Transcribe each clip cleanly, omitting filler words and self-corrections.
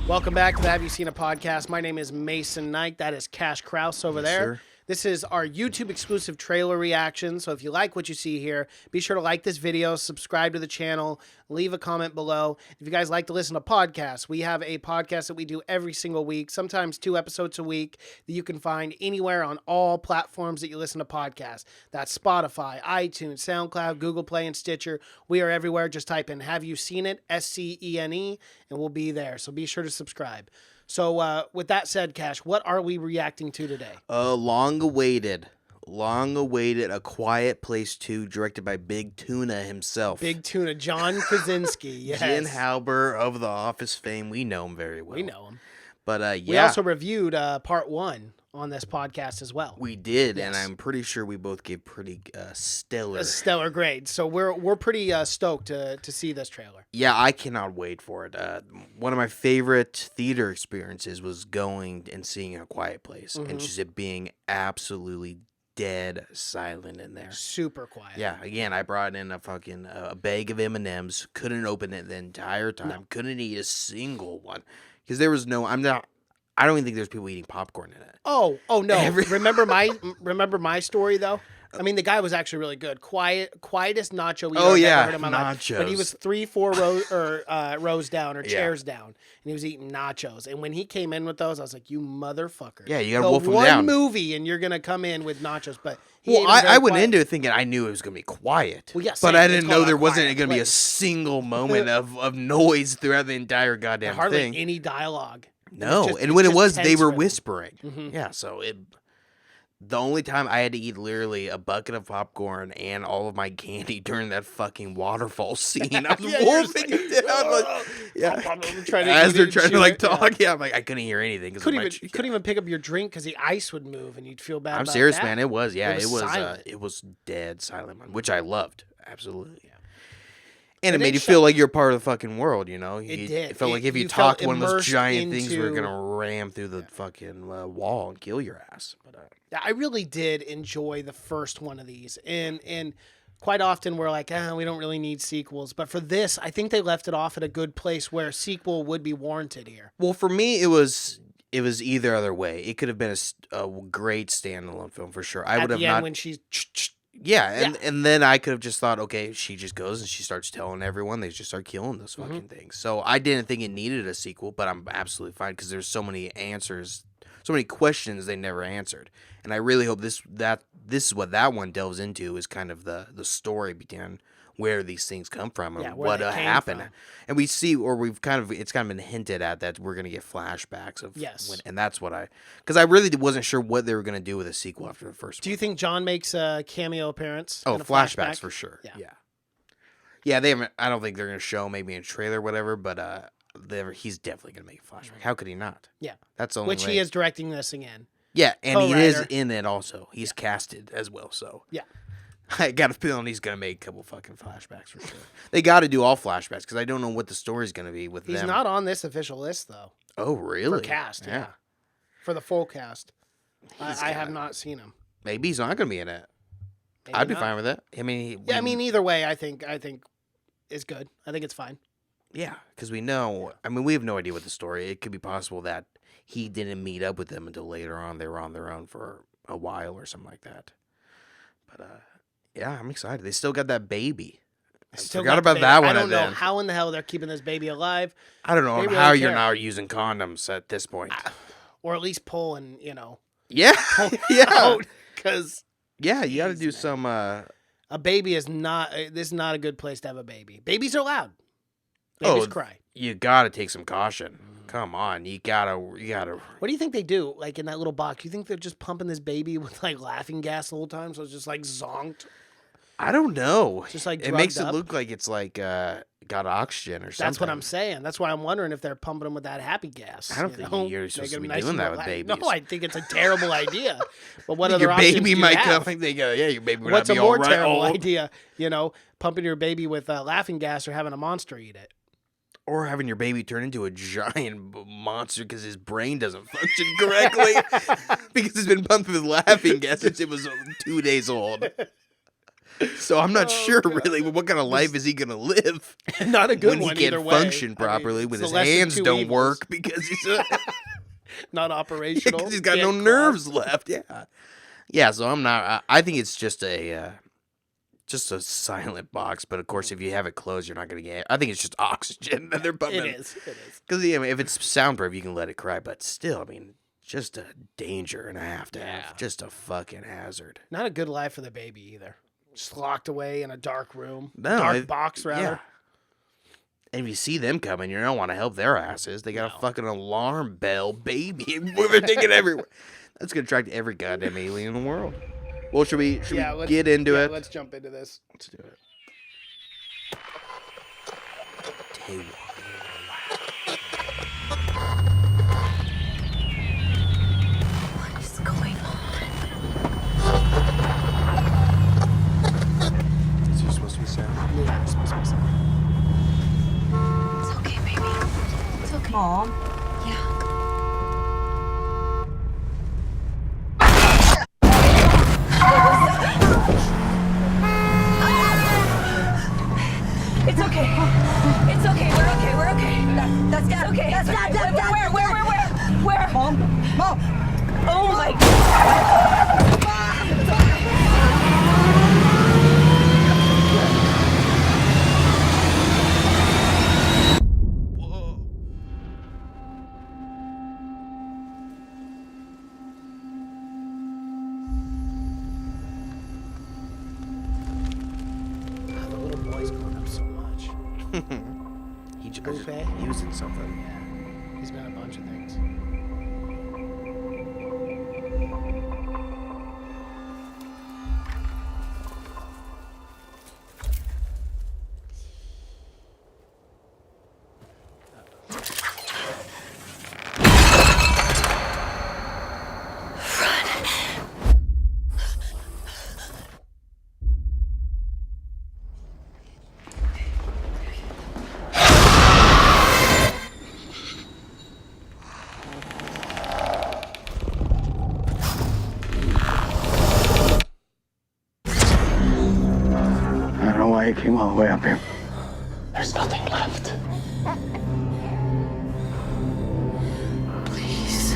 Welcome back to the Have You Seen a Podcast. My name is Mason Knight. That is Cash Kraus over there. Sir. This is our YouTube exclusive trailer reaction. So if you like what you see here, be sure to like this video, subscribe to the channel, leave a comment below. If you guys like to listen to podcasts, we have a podcast that we do every single week, sometimes 2 episodes a week that you can find anywhere on all platforms that you listen to podcasts. That's Spotify, iTunes, Soundcloud, Google Play, and Stitcher. We are everywhere. Just type in Have You Seen It, SCENE, and we'll be there. So be sure to subscribe. So with that said, Cash, what are we reacting to today? Long-awaited, A Quiet Place 2, directed by Big Tuna himself. Big Tuna, John Krasinski. Yes. Jen Halber of The Office fame. We know him very well. We know him. But yeah. We also reviewed part 1 on this podcast as well. We did, Yes. and I'm pretty sure we both gave pretty stellar. A stellar grade. So we're pretty stoked to see this trailer. Yeah, I cannot wait for it. One of my favorite theater experiences was going and seeing A Quiet Place, and just it being absolutely dead silent in there. Super quiet. Yeah, again, I brought in a fucking bag of M&Ms. Couldn't open it the entire time. No. Couldn't eat a single one because there was no. I don't even think there's people eating popcorn in it. Oh no! Remember my story though. I mean, the guy was actually really good. Quietest nacho eater I've ever heard in my life. nachos. But he was 3-4 rows down or chairs down, and he was eating nachos. And when he came in with those, I was like, "You motherfucker!" Yeah, you gotta wolf him down. One movie, and you're gonna come in with nachos. But I went into it thinking I knew it was gonna be quiet. Well, yeah, but same. I It's didn't called know there A wasn't Quiet gonna be a Place. single moment of noise throughout the entire goddamn hardly thing. any dialogue. No, and when it was, they tense were rhythm. whispering. Yeah, so the only time I had to eat literally a bucket of popcorn and all of my candy during that fucking waterfall scene. I was wolfing it down, as they're trying to talk. Yeah, I'm like, I couldn't hear anything. Couldn't even pick up your drink because the ice would move and you'd feel bad. I'm about serious, that. man. It was, silent. it was dead silent, man, which I loved, absolutely. Yeah. And But it made you feel like you're part of the fucking world, you know? It did. It felt like if you felt talked, one of those immersed giant things were into- going to ram through the fucking wall and kill your ass. But I really did enjoy the first one of these, and quite often we're like, we don't really need sequels. But for this, I think they left it off at a good place where a sequel would be warranted here. Well, for me, it was either other way. It could have been a great standalone film for sure. I would have not. When she's and then I could have just thought, okay, she just goes and she starts telling everyone. They just start killing those fucking things. So I didn't think it needed a sequel, but I'm absolutely fine because there's so many answers, so many questions they never answered. And I really hope this is what that one delves into, is kind of the story behind where these things come from and what happened. From. And we see, or it's kind of been hinted at that we're gonna get flashbacks of and that's what because I really wasn't sure what they were gonna do with a sequel after the first. Do you think John makes a cameo appearance? Oh, in a flashbacks flashback? for sure. Yeah. Yeah. They haven't. I don't think they're gonna show maybe in a trailer or whatever, but he's definitely gonna make a flashback. How could he not? Yeah, that's the only which way. he is directing this again. Yeah, and he is Co-writer. in it also. He's casted as well, so Yeah. I got a feeling he's gonna make a couple fucking flashbacks for sure. They got to do all flashbacks because I don't know what the story's gonna be with them. He's not on this official list though. Oh, really? For cast, yeah. For the full cast, I have not seen him. Maybe he's not gonna be in it. Maybe I'd be not. fine with it. I mean, I mean, either way, I think is good. I think it's fine. yeah, because we know. I mean, we have no idea what the story. It could be possible that he didn't meet up with them until later on. They were on their own for a while or something like that. But yeah, I'm excited. They still got that baby. I forgot about that one. I don't know how in the hell they're keeping this baby alive. I don't know They really how you're care. not using condoms at this point. Or at least pulling, Yeah, yeah, because yeah. You got to do some. a baby is not. This is not a good place to have a baby. Babies are loud. Babies cry. You got to take some caution. Come on, you gotta. What do you think they do? Like in that little box, you think they're just pumping this baby with like laughing gas the whole time, so it's just like zonked? I don't know. Just like it makes drugged it up? look like it's like got oxygen or something. That's what I'm saying. That's why I'm wondering if they're pumping them with that happy gas. I don't think you're supposed to be Making them doing that nice with and babies. No, I think it's a terrible idea. But what other your options baby do you might have? come. They go, yeah, your baby might What's not a be more all right. terrible old. idea? Pumping your baby with laughing gas or having a monster eat it. Or having your baby turn into a giant monster because his brain doesn't function correctly because it's been pumped with laughing gas since it was 2 days old. So I'm not sure God. really what kind of life is he gonna live. Not a good when one he either can't way. function properly, it's when the his lesser hands two don't evils. work because he's Not operational. because he's got no can't nerves crawl. left. Yeah. So I'm not. I think it's just a silent box. But of course, if you have it closed, you're not gonna get. I think it's just oxygen that they're pumping. It is. Because if it's soundproof, you can let it cry. But still, I mean, just a danger and a half to have. Just a fucking hazard. Not a good life for the baby either. Just locked away in a dark room. No, dark box, rather. Yeah. And if you see them coming, you don't want to help their asses. They got a fucking alarm bell baby and they're taking everywhere. That's going to attract every goddamn alien in the world. Well, should we get into it? Let's jump into this. Let's do it. Day one. What is going on? Is there supposed to be sound? Yeah, it's supposed to be something. It's okay, baby. It's okay. Mom, Yeah. It's okay. It's okay. We're okay. We're okay. that's It's okay. That's It's okay. Dad. Where? Mom. Oh my God. The little boy's grown up so much. Buffet? He was in something. Yeah. He's been in a bunch of things. I don't know why you came all the way up here. There's nothing left. Please.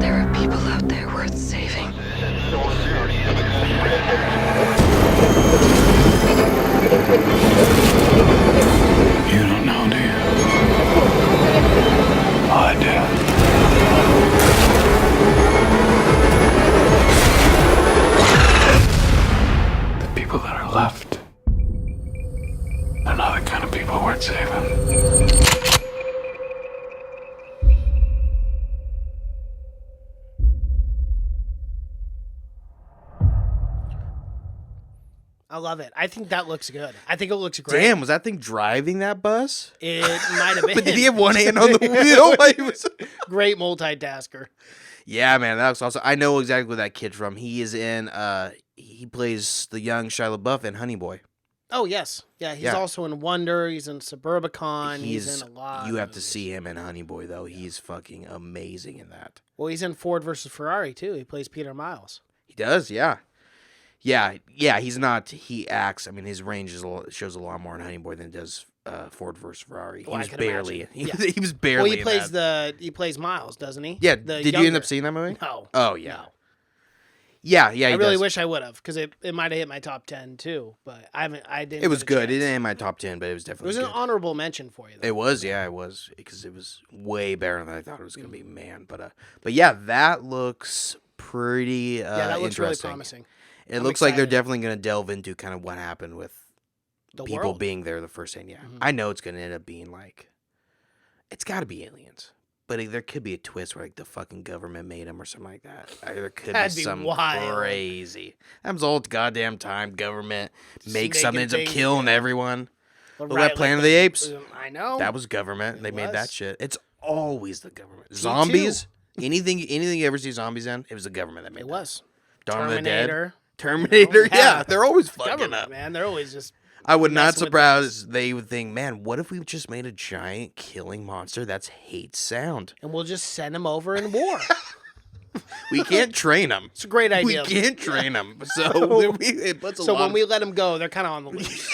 There are people out there worth saving. You don't know, do you? I do. The people that are left, they're not the kind of people worth saving. I love it. I think that looks good. I think it looks great. Damn, was that thing driving that bus? It might have been. But did he have one hand on the wheel? While he was... Great multitasker. Yeah, man, that was awesome. I know exactly where that kid's from. He is in. He plays the young Shia LaBeouf in Honey Boy. Oh, yes. Yeah, he's Yeah. also in Wonder. He's in Suburbicon. He's in a lot. You of have to movies. see him in Honey Boy though. He's fucking amazing in that. Well, he's in Ford versus Ferrari, too. He plays Peter Miles. He does, yeah. Yeah, he's not. He acts. I mean, his range shows a lot more in Honey Boy than it does Ford versus Ferrari. Well, I He was could barely. imagine. He was barely. Well, he in plays that. he plays Miles, doesn't he? Yeah. The Did you end younger- up seeing that movie? No. Oh yeah. No. Yeah. I He really does. wish I would have, because it might have hit my top 10 too, but I didn't. It was get a good. It chance. didn't in my top 10, but it was It definitely was good. an honorable mention for you. Though. It was, yeah, it was, because it was way better than I thought it was going to be, man. But yeah, that looks pretty Yeah, that looks really interesting. promising. It I'm looks like they're excited. definitely going to delve into kind of what happened with The people world. being there the first time. Yeah, Mhm. I know it's going to end up being like, it's got to be aliens. But there could be a twist where like the fucking government made them or something like that. There could That'd be be some wild. crazy. Happens all the goddamn time. Government makes making something, ends up things, killing yeah. everyone. But Look at Planet of the Apes. I know. That was government. It They made that was. shit. It's always the government. Me Zombies. Anything you ever see zombies in, it was the government that made It that. was. Dawn of the Dead. Terminator. Terminator. Yeah. Yeah, they're always fucking Government, up. man. They're always just. I would not messing with surprise they would think, man, what if we just made a giant killing monster that's hate sound? And we'll just send them over in war. We can't train them. It's a great We idea. can't train them. So it puts a So lot when we let them go, they're kind of on the loose.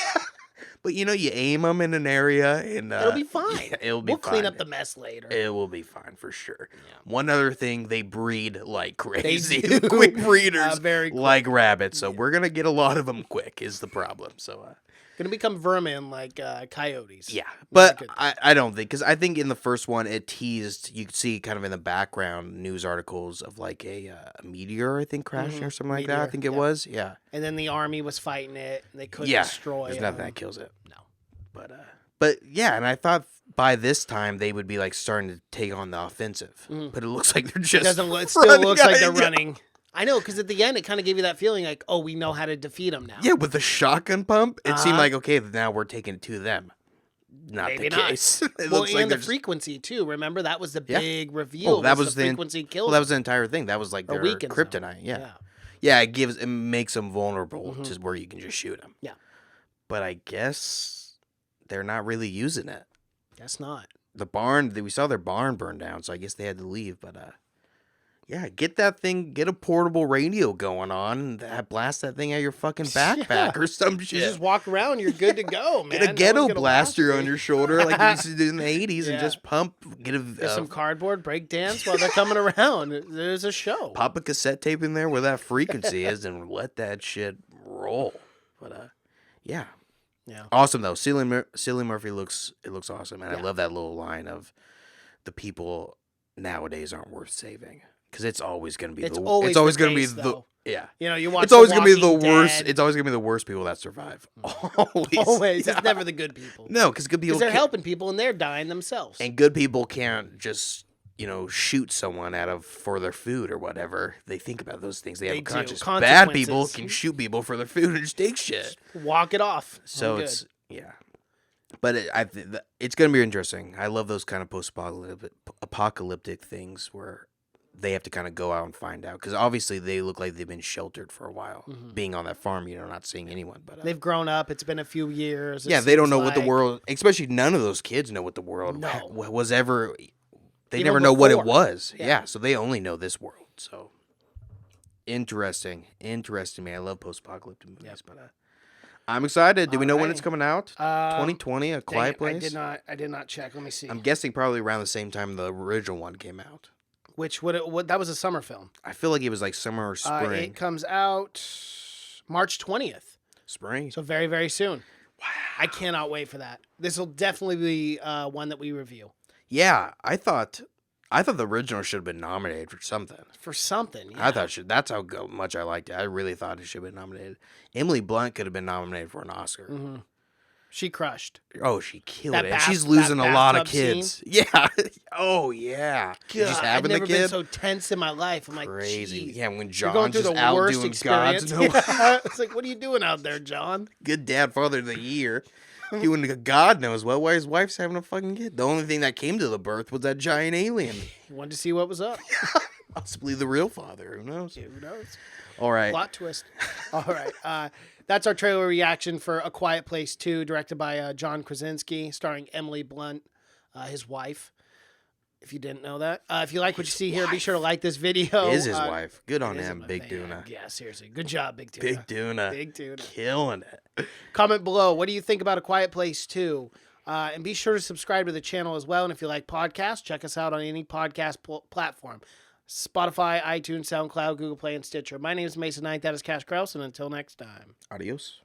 But you aim them in an area, and It'll be fine. Yeah, it'll be We'll fine. clean up the mess later. It will be fine for sure. Yeah. One other thing, they breed like crazy. do. Quick breeders, Very quick. like rabbits. So we're gonna get a lot of them quick. Is the problem? So. Gonna become vermin like coyotes. Yeah, Not but good. I don't think, because I think in the first one it teased, you could see kind of in the background news articles of like a meteor, I think, crashing or something like that. I Meteor, think it yeah. was. Yeah. And then the army was fighting it, and they couldn't Yeah. destroy There's it. nothing that kills it. No. But yeah, and I thought by this time they would be like starting to take on the offensive, but it looks like they're It just. doesn't. It still running looks like they're out. Yeah. running. I know, because at the end it kind of gave you that feeling like, oh, we know how to defeat them now. Yeah, with the shotgun pump, it seemed Uh-huh. like, okay, now we're taking it to them. Not Maybe the not. case. It Well, looks and like the they're just- frequency too. Remember, that was the Yeah. big reveal. Oh, that was was the the frequency kills. Well, that was the entire thing. That was like or their weakens them. kryptonite. Yeah. Yeah, it makes them vulnerable to where you can just shoot them. Yeah. But I guess they're not really using it. Guess not. The barn, we saw their barn burn down, so I guess they had to leave. But yeah, get that thing, get a portable radio going on, and blast that thing out of your fucking backpack or some shit. You just walk around, you're good to go, man. Get a No ghetto one's gonna blaster watch on you. your shoulder like you used to do in the 80s Yeah. and just pump, There's some cardboard, break dance while they're coming around. There's a show. pop a cassette tape in there where that frequency is and let that shit roll. But yeah. Yeah. Awesome though. Cillian Murphy looks awesome, and I Yeah. love that little line of the people nowadays aren't worth saving, because it's always going to be It's the always it's always the going to be case, the though. yeah. You know, you watch It's always going to be the Walking worst. Dead. It's always going to be the worst people that survive. Always. Always. Yeah. It's never the good people. No, because good people Because they're can't- helping people and they're dying themselves. and good people can't just shoot someone for their food or whatever. They think about those things. They have They a do. conscience. Bad people Consequences. can shoot people for their food and just take shit. Walk it off. So I'm it's yeah, but it's gonna be interesting. I love those kind of post-apocalyptic things where they have to kind of go out and find out, because obviously they look like they've been sheltered for a while, being on that farm. Not seeing anyone, but They've grown up. It's been a few years. it yeah, they don't seems know what the like. world. Especially none of those kids know what the world No. was ever. They Even never know what it before. was. Yeah. Yeah, so they only know this world. So interesting, man. I love post-apocalyptic movies, but I'm excited. Do we know when it's Alrighty. coming out? 2020, A Dang Quiet it, Place. I did not check. Let me see. I'm guessing probably around the same time the original one came out. Which what that was a summer film. I feel like it was like summer or spring. It comes out March 20th. Spring. So very, very soon. Wow. I cannot wait for that. This will definitely be one that we review. Yeah, I thought the original should have been nominated for something. For something. Yeah. I thought that's how much I liked it. I really thought it should have been nominated. Emily Blunt could have been nominated for an Oscar. Mm-hmm. She crushed. Oh, she killed That it. And bath- she's losing that a lot of bathtub kids. Yeah. Oh yeah. She's God, having I've never the kid. been so tense in my life. I'm like, Crazy. Jeez. Yeah, when You're going John's through just the out worst doing experience. God's no Yeah. It's like, what are you doing out there, John? good dad, father of the year. Doing God knows what. Why his wife's having a fucking kid. The only thing that came to the birth was that giant alien. He wanted to see what was up. Possibly the real father. Who knows? Who knows? All right. Plot twist. All right. That's our trailer reaction for A Quiet Place 2, directed by John Krasinski, starring Emily Blunt, his wife. If you didn't know that. If you like what you see here, be sure to like this video. Is his wife. Good on It is him, a- Big man, Duna. Yeah, seriously. Good job, Big Duna. Big Duna. Big Duna. Killing it. Comment below. What do you think about A Quiet Place 2? And be sure to subscribe to the channel as well. And if you like podcasts, check us out on any podcast platform. Spotify, iTunes, SoundCloud, Google Play, and Stitcher. My name is Mason Knight. That is Cash Kraus. And until next time. Adios.